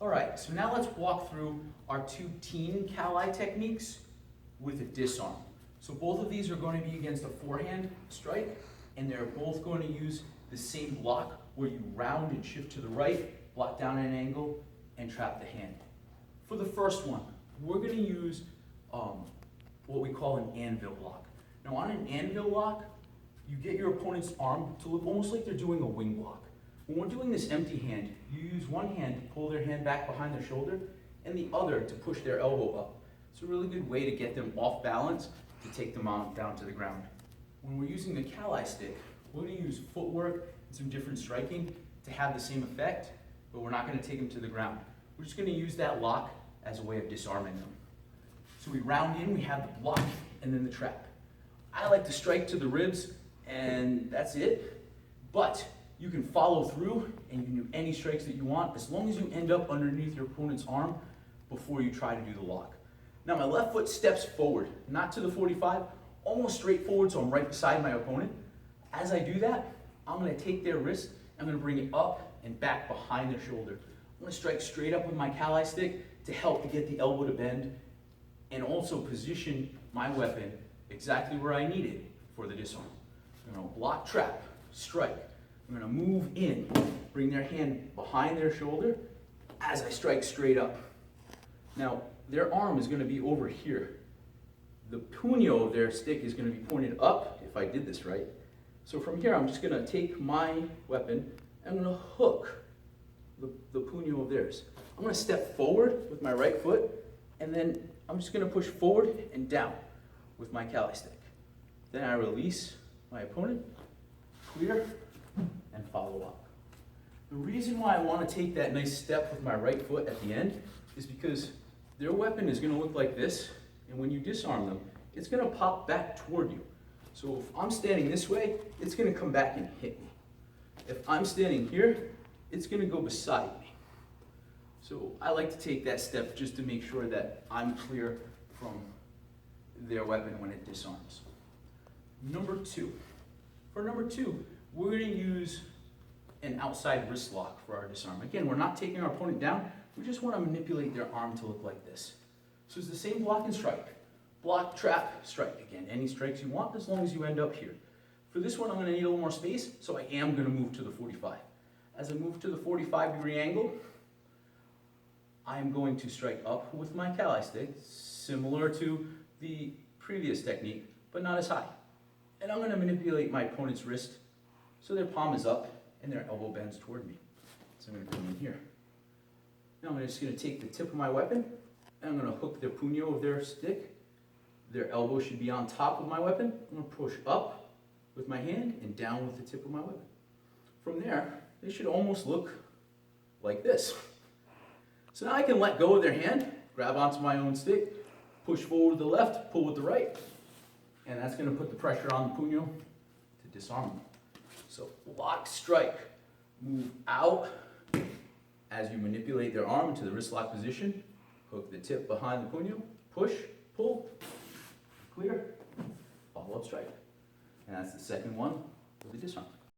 All right, so now let's walk through our two team Kali techniques with a disarm. So both of these are going to be against a forehand strike, and they're both going to use the same block where you round and shift to the right, block down at an angle, and trap the hand. For the first one, we're going to use what we call an anvil lock. Now on an anvil lock, you get your opponent's arm to look almost like they're doing a wing block. When we're doing this empty hand, you use one hand to pull their hand back behind their shoulder and the other to push their elbow up. It's a really good way to get them off balance to take them on down to the ground. When we're using the Kali stick, we're going to use footwork and some different striking to have the same effect, but we're not going to take them to the ground. We're just going to use that lock as a way of disarming them. So we round in, we have the block and then the trap. I like to strike to the ribs and that's it, but you can follow through and you can do any strikes that you want as long as you end up underneath your opponent's arm before you try to do the lock. Now my left foot steps forward, not to the 45, almost straight forward, so I'm right beside my opponent. As I do that, I'm going to take their wrist, I'm going to bring it up and back behind their shoulder. I'm going to strike straight up with my Kali stick to help to get the elbow to bend and also position my weapon exactly where I need it for the disarm. I'm going to block, trap, strike. I'm going to move in, bring their hand behind their shoulder as I strike straight up. Now, their arm is going to be over here. The puño of their stick is going to be pointed up, if I did this right. So from here, I'm just going to take my weapon, and I'm going to hook the puño of theirs. I'm going to step forward with my right foot, and then I'm just going to push forward and down with my Kali stick. Then I release my opponent, clear, and follow up. The reason why I want to take that nice step with my right foot at the end is because their weapon is going to look like this, and when you disarm them, it's going to pop back toward you. So if I'm standing this way, it's going to come back and hit me. If I'm standing here, it's going to go beside me. So I like to take that step just to make sure that I'm clear from their weapon when it disarms. Number two. For number two, we're going to use an outside wrist lock for our disarm. Again, we're not taking our opponent down. We just want to manipulate their arm to look like this. So it's the same block and strike. Block, trap, strike. Again, any strikes you want as long as you end up here. For this one, I'm going to need a little more space, so I am going to move to the 45. As I move to the 45-degree angle, I'm going to strike up with my Kali stick, similar to the previous technique, but not as high. And I'm going to manipulate my opponent's wrist so their palm is up and their elbow bends toward me. So I'm going to come in here. Now I'm just going to take the tip of my weapon and I'm going to hook the puño of their stick. Their elbow should be on top of my weapon. I'm going to push up with my hand and down with the tip of my weapon. From there, they should almost look like this. So now I can let go of their hand, grab onto my own stick, push forward with the left, pull with the right, and that's going to put the pressure on the puño to disarm them. So lock, strike, move out as you manipulate their arm into the wrist lock position, hook the tip behind the puño, push, pull, clear, follow up strike. And that's the second one with the disarm.